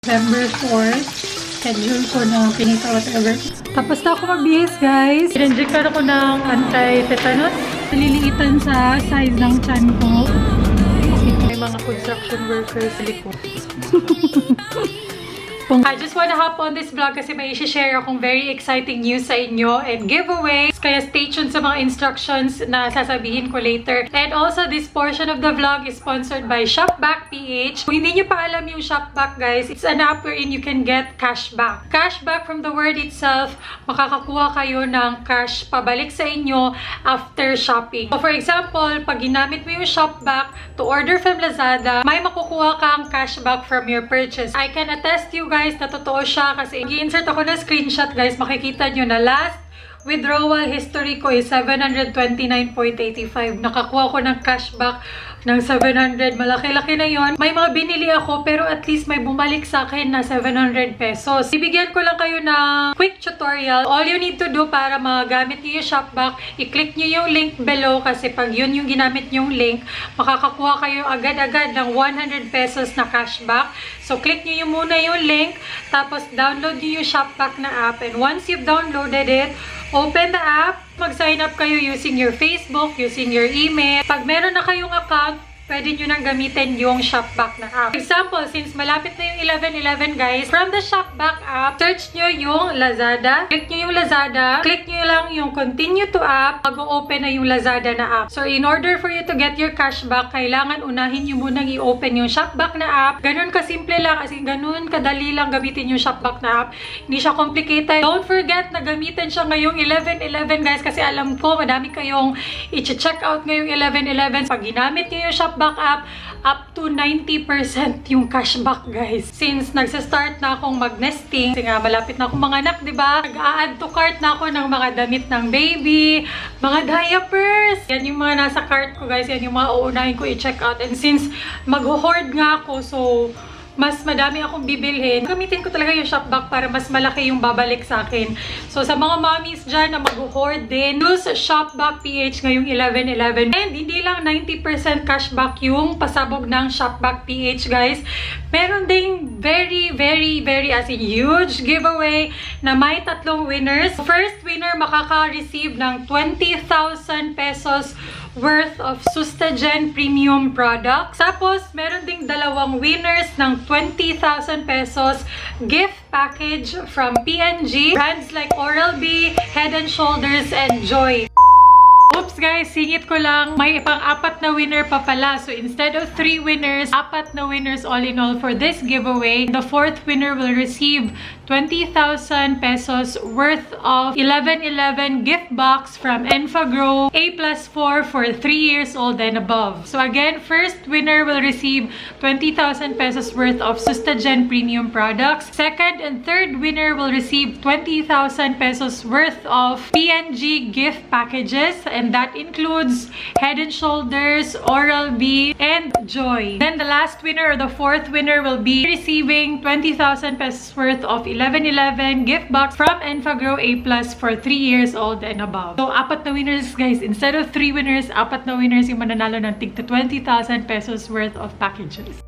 November 4th, schedule ko na pinita whatever. Tapos na ako magbihis, guys. Injectan ako ng anti-tetanus. Naliliitan sa size ng chan ko. May mga construction workers sa likod. I just wanna hop on this vlog kasi may i-share akong very exciting news sa inyo and giveaways. Kaya stay tuned sa mga instructions na sasabihin ko later. And also, this portion of the vlog is sponsored by ShopBack PH. Kung hindi nyo pa alam yung ShopBack, guys, it's an app wherein you can get cashback. Cashback from the word itself, makakakuha kayo ng cash pabalik sa inyo after shopping. So, for example, pag ginamit mo yung ShopBack to order from Lazada, may makukuha kang cashback from your purchase. I can attest you guys na totoo siya kasi i-insert ako na screenshot, guys. Makikita nyo na last withdrawal history ko is 729.85. Nakakuha ko ng cashback ng 700. Malaki-laki na yon. May mga binili ako pero at least may bumalik sa akin na 700 pesos. Ibigyan ko lang kayo ng quick tutorial. All you need to do para magamit nyo yung ShopBack, i-click nyo yung link below kasi pag yun yung ginamit yung link, makakakuha kayo agad-agad ng 100 pesos na cashback. So, click nyo yung muna yung link, tapos download nyo yung ShopBack na app. And once you've downloaded it, open the app, mag-sign up kayo using your Facebook, using your email. Pag meron na kayong account, pwede nyo nang gamitin yung ShopBack na app. For example, since malapit na yung 11/11, guys, from the ShopBack app, search nyo yung Lazada. Click nyo yung Lazada. Click nyo lang yung continue to app. Mag-open na yung Lazada na app. So, in order for you to get your cashback, kailangan unahin nyo munang i-open yung ShopBack na app. Ganun kasimple lang, kasi ganun kadali lang gamitin yung ShopBack na app. Hindi siya complicated. Don't forget na gamitin siya ngayong 11/11, guys, kasi alam ko, madami kayong i-check out ngayong 11/11. Pag ginamit nyo yung ShopBack app, up to 90% yung cashback, guys. Since nagsa-start na akong mag-nesting, kasi nga malapit na akong mga anak, diba? Nag-a-add to cart na ako ng mga damit ng baby, mga diapers. Yan yung mga nasa cart ko, guys. Yan yung mga uunahin ko i-check out. And since mag-hoard nga ako, so mas madami akong bibilhin, gamitin ko talaga yung ShopBack para mas malaki yung babalik sa akin. So, sa mga mommies dyan na mag-hoard din, use ShopBack PH ngayong 11/11. And hindi lang 90% cashback yung pasabog ng ShopBack PH, guys. Meron ding very as in huge giveaway na may 3 winners. First winner makaka-receive ng 20,000 pesos worth of Sustagen Premium products. Tapos, meron ding 2 winners ng 20,000 pesos gift package from P&G. Brands like Oral-B, Head & Shoulders, and Joy. Oops, guys, singit ko lang. May pang-4 na winner pa pala. So, instead of 3 winners, 4 na winners all in all for this giveaway. The 4th winner will receive 20,000 pesos worth of 11/11 gift box from Enfagrow A+4 for 3 years old and above. So, again, first winner will receive 20,000 pesos worth of Sustagen Premium products. Second and third winner will receive 20,000 pesos worth of P&G gift packages. And that includes Head & Shoulders, Oral-B, and Joy. Then the last winner, or the 4th winner, will be receiving 20,000 pesos worth of 11/11 gift box from Enfagrow A+ for 3 years old and above. So, 4 na winners, guys. Instead of 3 winners, 4 na winners yung mananalo ng tig 20,000 pesos worth of packages.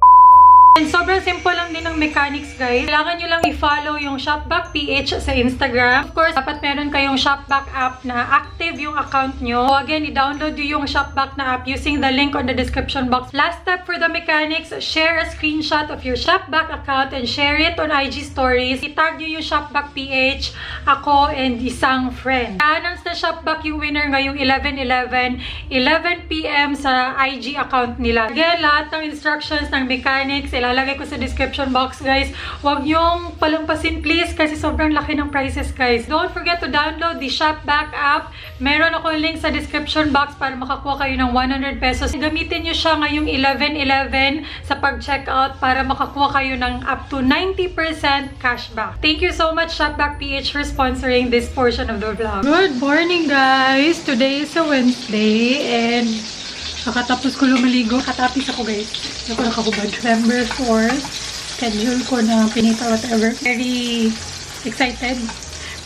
And sobrang simple lang din ng mechanics, guys. Kailangan nyo lang i-follow yung ShopBack PH sa Instagram. Of course, dapat meron kayong ShopBack app na active yung account nyo. So again, i-download nyo yung ShopBack na app using the link on the description box. Last step for the mechanics, share a screenshot of your ShopBack account and share it on IG stories. I-tag nyo yung ShopBack PH, ako, and isang friend. I-announce na ShopBack yung winner ngayong 11/11, 11 PM sa IG account nila. Again, lahat ng instructions ng mechanics, ilalagay ko sa description box, guys. Huwag nyong palampasin, please, kasi sobrang laki ng prices, guys. Don't forget to download the ShopBack app. Meron ako link sa description box para makakuha kayo ng 100 pesos. Gamitin nyo siya ngayong 11/11 sa pag-checkout para makakuha kayo ng up to 90% cashback. Thank you so much, ShopBack PH, for sponsoring this portion of the vlog. Good morning, guys! Today is a Wednesday and kakatapos ko lumaligo. Katapis ako, guys. Ako nakahubad. November 4th. Schedule ko na pinita whatever. Very excited.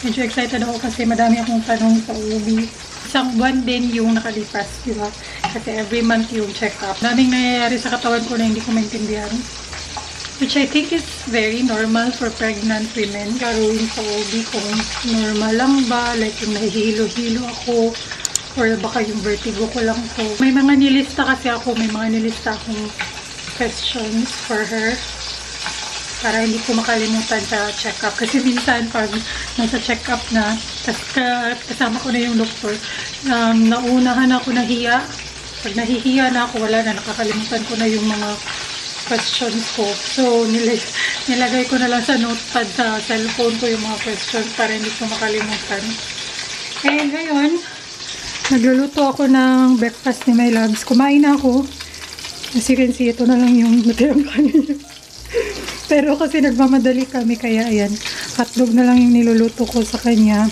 Medyo excited ako kasi madami akong tanong sa Adobe. Isang buwan din yung nakalipas, diba? Kasi every month yung check-up. Daming nangyayari sa katawan ko na hindi ko maintindihan. which I think is very normal for pregnant women. Karoon sa OB kung normal lang ba, like yung nahihilo-hilo ako, or baka yung vertigo ko lang to. May mga nilista kasi ako, may mga nilista akong questions for her para hindi ko makalimutan sa check-up. Kasi minsan pag nasa check-up na, kasama ko na yung doktor, naunahan ako nahiya. Pag nahihiya na ako, wala na, nakakalimutan ko na yung mga questions ko. So, nilagay ko na lang sa notepad sa cellphone ko yung mga questions para hindi ko makalimutan. And ngayon, nagluluto ako ng breakfast ni Mylabs. Kumain na ako. As you can see, ito na lang yung natirang kanin. Pero kasi nagmamadali kami, kaya ayan, hotdog na lang yung niluluto ko sa kanya.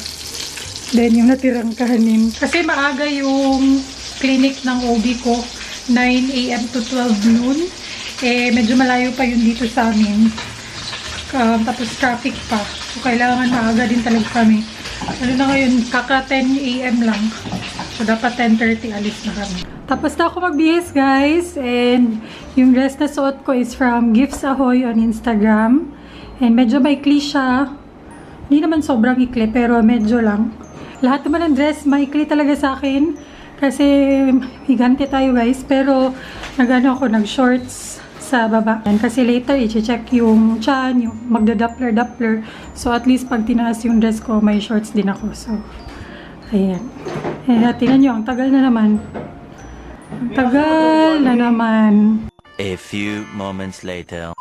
Then yung natirang kanin. Kasi maaga yung clinic ng OB ko, 9 AM to 12 noon. Eh, medyo malayo pa yun dito sa amin. Tapos traffic pa. So, kailangan maaga din talaga kami. Ano na ngayon, kaka 10 AM lang. So, dapat 10:30 alis na kami. Tapos na ako magbihis, guys. And yung dress na suot ko is from Gifts Ahoy on Instagram. And medyo maikli siya. Hindi naman sobrang ikli, pero medyo lang. Lahat naman ng dress, maikli talaga sa akin. Kasi higante tayo, guys. Pero nag-ano ako, nag-shorts sa baba. And kasi later, i-check yung chan, yung magda-doppler. So, at least pag tinaas yung dress ko, may shorts din ako. So, ayan. Eh, tingnan nyo, ang tagal na naman. Ang tagal na naman. A few moments later.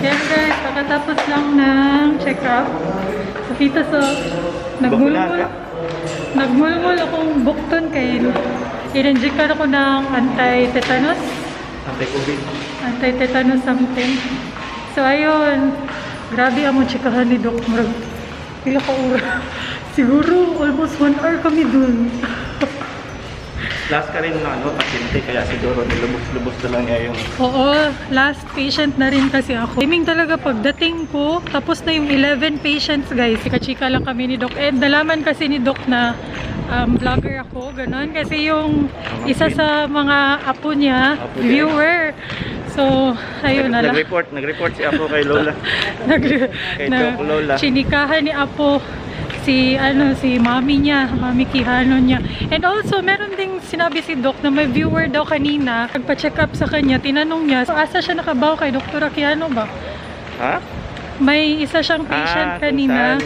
Yan guys, kakatapos lang ng check-up. Nakita sa nagmulmul akong bukton kay in-injectan ako ng anti-tetanus. Anti-COVID. Anti-tetanus something. So ayun, grabe ang chikahan ni Doc. Pila ka ura. Siguro almost 1 hour kami dun. Last ka rin na pasyente, kaya siguro nilubos-lubos na lang niya yung... Oo, last patient na rin kasi ako. Timing talaga pagdating ko, tapos na yung 11 patients guys. Chika-chika lang kami ni Doc. And nalaman kasi ni Doc na vlogger ako, ganun. Kasi yung isa sa mga apo niya, viewer. So, ayun na lang. Nag-report si Apo kay Lola. Kay Doc Lola. Chinikahan ni Apo si mami niya, mami Kihano niya. And also, meron ding sinabi si Doc na may viewer daw kanina, nagpa-check up sa kanya, tinanong niya, so asa siya nakabaw kay Dr. Kihano ba? Ha? May isa siyang patient kanina.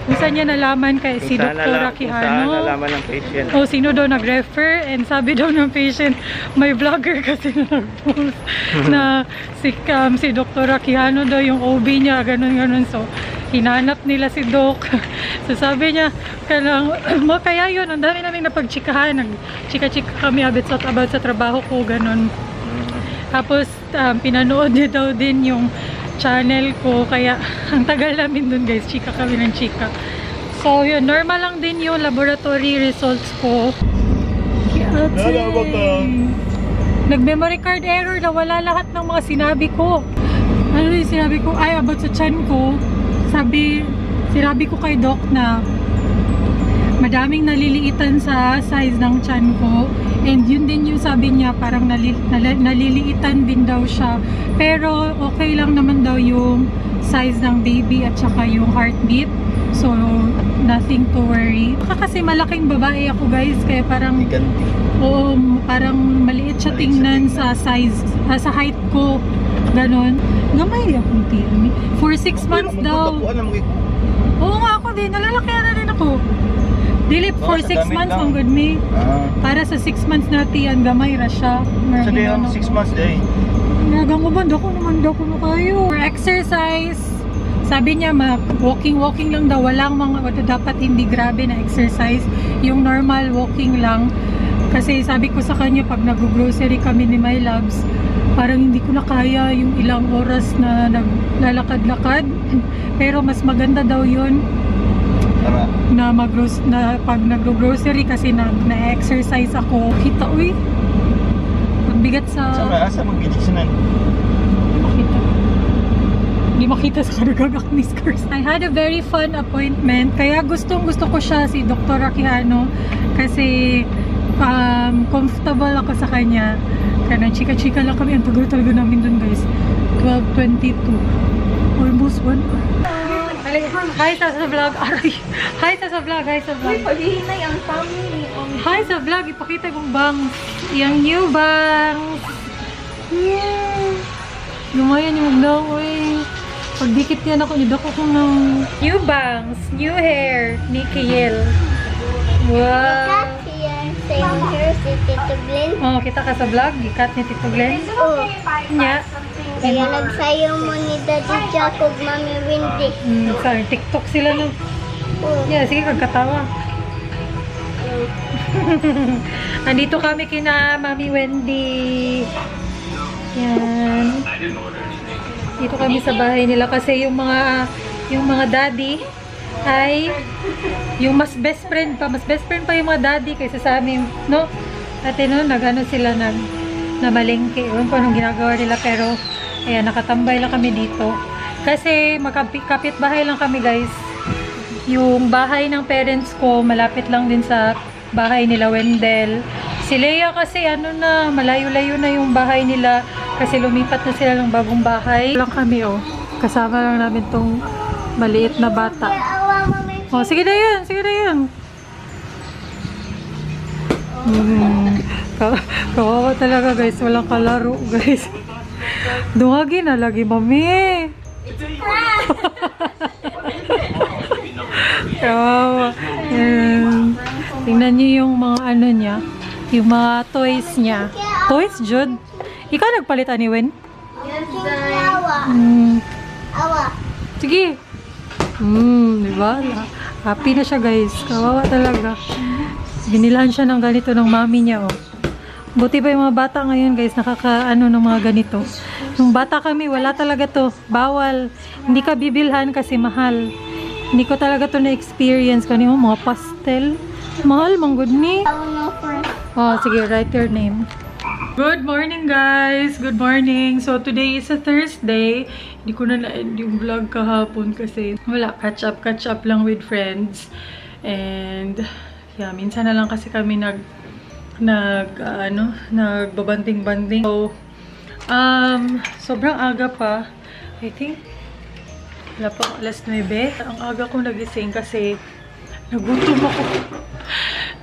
Kung saan niya nalaman kay si Dr. Kihano. Kung saan nalaman ng patient. O sino daw nag-refer, and sabi daw ng patient, may vlogger kasi na nag-post na si Dr. Kihano daw yung OB niya, ganun-ganun. So, hinanap nila si Doc. So sabi niya, kaya yun, ang dami namin napagchikahan. Nag-chika-chika kami about sa trabaho ko, ganun. Tapos, pinanood niya daw din yung channel ko. Kaya, ang tagal namin dun guys, chika kami ng chika. So yun, normal lang din yung laboratory results ko. Nag-memory card error na wala lahat ng mga sinabi ko. Ano yung sinabi ko? Ay, about sa chan ko. Sinabi ko kay Doc na madaming naliliitan sa size ng chan ko, and yun din yung sabi niya, parang naliliitan din daw siya, pero okay lang naman daw yung size ng baby at saka yung heartbeat, so nothing to worry. Kasi malaking babae ako guys, kaya parang oo, parang maliit siya tingnan sa size, sa height ko, ganon. Gamay akong tiri. For 6 months daw. Oo nga ako din. Nalalaki na rin ako. Dili, for 6 months ang good me. Para sa 6 months natin, gamay ra siya. So, di yung 6 months day. Nagang uband ako naman daw kung kayo. For exercise, sabi niya, walking lang daw. Walang mga dapat hindi grabe na exercise. Yung normal walking lang. Kasi sabi ko sa kanya, pag nag-grocery kami ni Mylabs, parang hindi ko na kaya yung ilang oras na naglalakad-lakad. Pero mas maganda daw yun na pag nag-grocery kasi na-exercise ako. Kita, uy. Pagbigat sa... Asa mag-injectionan? Hindi makita sa karagagak ni Scars. I had a very fun appointment. Kaya gustong gusto ko siya, si Dr. Kihano. Kasi comfortable ako sa kanya. Kaya chika-chika lang kami. Ang tagal talaga namin dun guys. 12:22. Almost 1 hour. Hi sa vlog. Aray. Hi sa vlog. Hi sa vlog. Paghihinay ang family. Hi sa vlog. Ipakita kong bangs. Yung new bangs. Yeah. Lumayan yung magdaw eh. Pagdikit yan ako, nidako ko ng new bangs, new hair ni Kiel. Wow. Same hair si Tito Glenn. Oh, kita ka sa vlog, ikat ni Tito Glenn. Oh. Nya. Kaya nagsayaw mo ni Daddy Jacob, Mami Wendy. Sa TikTok sila no. Oh. Yeah, sige kagkatawa. Andito kami kina Mami Wendy. Yan. Dito kami sa bahay nila kasi yung mga daddy ay yung mas best friend pa yung mga daddy kaysa sa amin, no? Dati no, nagano sila na malengke. Ewan ko anong ginagawa nila pero ayan, nakatambay lang kami dito. Kasi magkapit bahay lang kami guys. Yung bahay ng parents ko malapit lang din sa bahay nila Wendell. Si Leia kasi ano na, malayo-layo na yung bahay nila kasi lumipat na sila ng bagong bahay. Lang kami oh. Kasama lang namin tong maliit na bata. Oh, sige na yan, sige na yan. Kawawa talaga guys, walang kalaro guys. Duwagi na lagi mami. Kawawa. Tingnan niyo yung mga ano niya. Yung mga toys niya. Toys, Jude? Ikaw nagpalit ni Wen? Yes, Awa. Awa. Sige. Diba? Happy na siya guys. Kawawa talaga. Binilan siya ng ganito ng mami niya oh. Buti ba yung mga bata ngayon guys nakakaano ng mga ganito. Nung bata kami wala talaga to. Bawal. Hindi ka bibilhan kasi mahal. Hindi ko talaga to na-experience. Kanina mga pastel. Mahal, manggod ni. Oh, sige, write your name. Good morning, guys! Good morning! So, today is a Thursday. Hindi ko na na-end yung vlog kahapon kasi wala, catch up lang with friends. And, yeah, minsan na lang kasi kami nagbabanding-banding. So, sobrang aga pa. I think, wala pa, alas 9. Ang aga ko nagising kasi nagutom ako.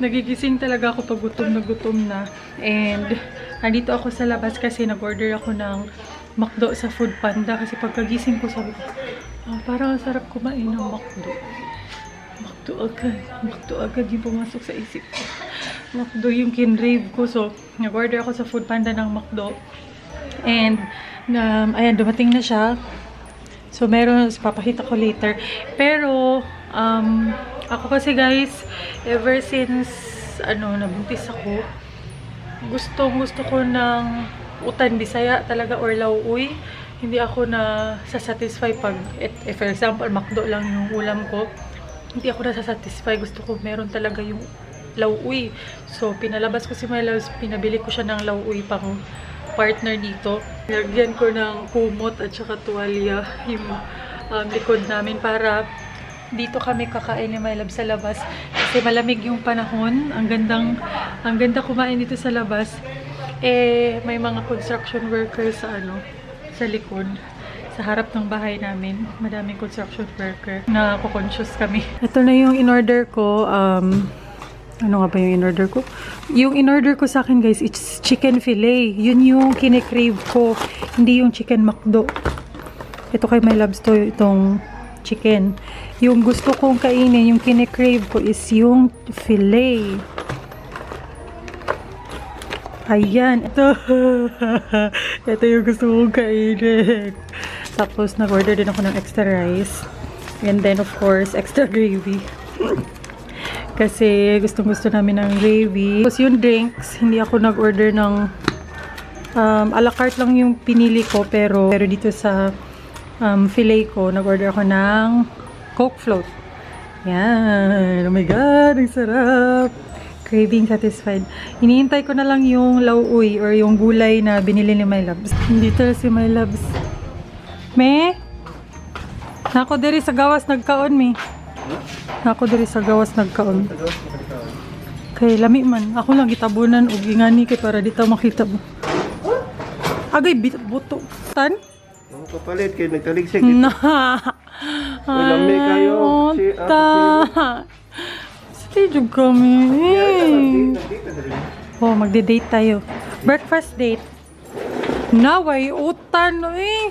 Nagigising talaga ako pag gutom na. And, nandito ako sa labas kasi nag-order ako ng McDo sa Food Panda. Kasi pagkagising ko sabi ko, parang ang sarap kumain ng McDo. McDo agad yung pumasok sa isip ko. McDo yung kinrave ko. So, nag-order ako sa Food Panda ng McDo. And, ayan, dumating na siya. So, meron, papakita ko later. Pero, ako kasi guys, ever since, nabuntis ako, gusto ko ng utan Bisaya talaga or lauoy. Hindi ako na satisfy pag, for example, McDo lang yung ulam ko. Hindi ako na satisfy. Gusto ko meron talaga yung lauoy. So, pinalabas ko si Mylabs, pinabili ko siya ng lauoy pang partner dito. Nilagyan ko ng kumot at saka tuwalya yung likod namin para dito kami kakain ni Mylabs sa labas kasi malamig yung panahon. Ang ganda kumain dito sa labas. May mga construction workers sa likod, sa harap ng bahay namin. Madaming construction worker na conscious kami. Ito na yung in-order ko. Ano nga ba yung in-order ko? Yung in-order ko sa akin guys, it's chicken fillet. Yun yung kine-crave ko. Hindi yung chicken McDo. Ito kay Mylabs to, itong chicken. Yung gusto kong kainin, yung kine-crave ko is yung fillet. Ayan. Ito yung gusto kong kainin. Tapos, nag-order din ako ng extra rice. And then, of course, extra gravy. Kasi, gustong-gusto namin ng gravy. Tapos, yung drinks, hindi ako nag-order ng a la carte lang yung pinili ko. Pero dito sa fillet ko, nag-order ako ng Coke float. Yan. Oh my God, ang sarap. Craving satisfied. Hinihintay ko na lang yung lauoy or yung gulay na binili ni Mylabs. Dito si Mylabs. Me? Nako diri sa gawas nagkaon, me. Nako diri sa gawas nagkaon. Kay lami man. Ako lang gitabunan og ingani kay para dito makita mo. Agay buto. Tan? Kapalit kayo, nagtaligsik. Na. Lami kayo. Unta. Sige kami. Oh, magde-date tayo. Breakfast date. Naway, utan eh.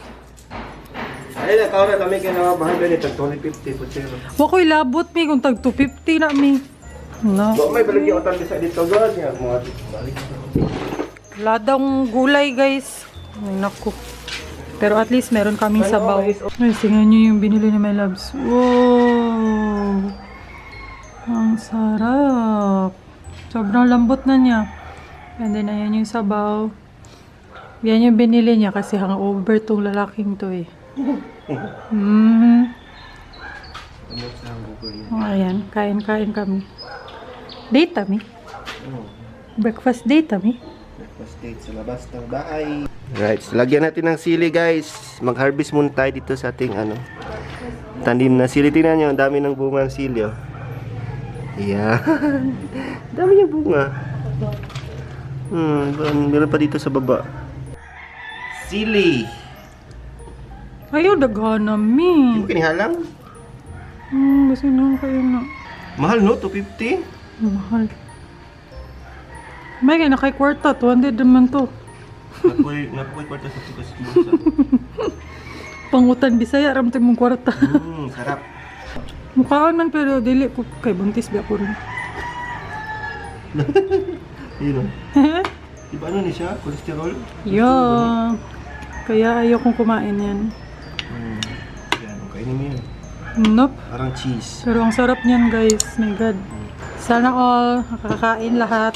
Ay, nakaw na kami kayo na bahay ganit. Tag 2050 po siya. Wako'y labot mi kung tag 250 na mi. No. May balik yung otan sa dito, God. Mga balik. Wala daw gulay, guys. Ay, naku. Pero at least meron kaming sabaw. Ay, tingnan nyo yung binili ni Mylabs. Wow! Ang sarap. Sobrang lambot na niya. And then, ayan yung sabaw. Yan yung binili niya kasi hangover tong lalaking to eh. Ayan, kain-kain kami. Date kami. Breakfast date kami. Breakfast date sa labas ng bahay. Right, so lagyan natin ng sili guys. Mag-harvest muna tayo dito sa ating tanim na sili. Tingnan nyo, ang dami ng bunga ng sili. Oh. Ayan. Dami niyang bunga. Meron pa dito sa baba. Sili. Ayaw, daghana mi. Hindi mo kinihalang? Basta na kayo na. Mahal no? 250? Mahal. May kaya nakay kwarta. 200 naman to. Napoy kwarta sa tukas bulsa. Pangutan Bisaya, ramtay mong kwarta. Sarap. Mukhaan man pero dili ko kay Buntis ba ko rin. Yun o. Diba ano ni siya? Cholesterol? Yeah. Kaya ayaw kong kumain yan. Yan, kainin mo yun. Nope. Parang cheese. Pero ang sarap niyan guys. My God. Sana all nakakain lahat.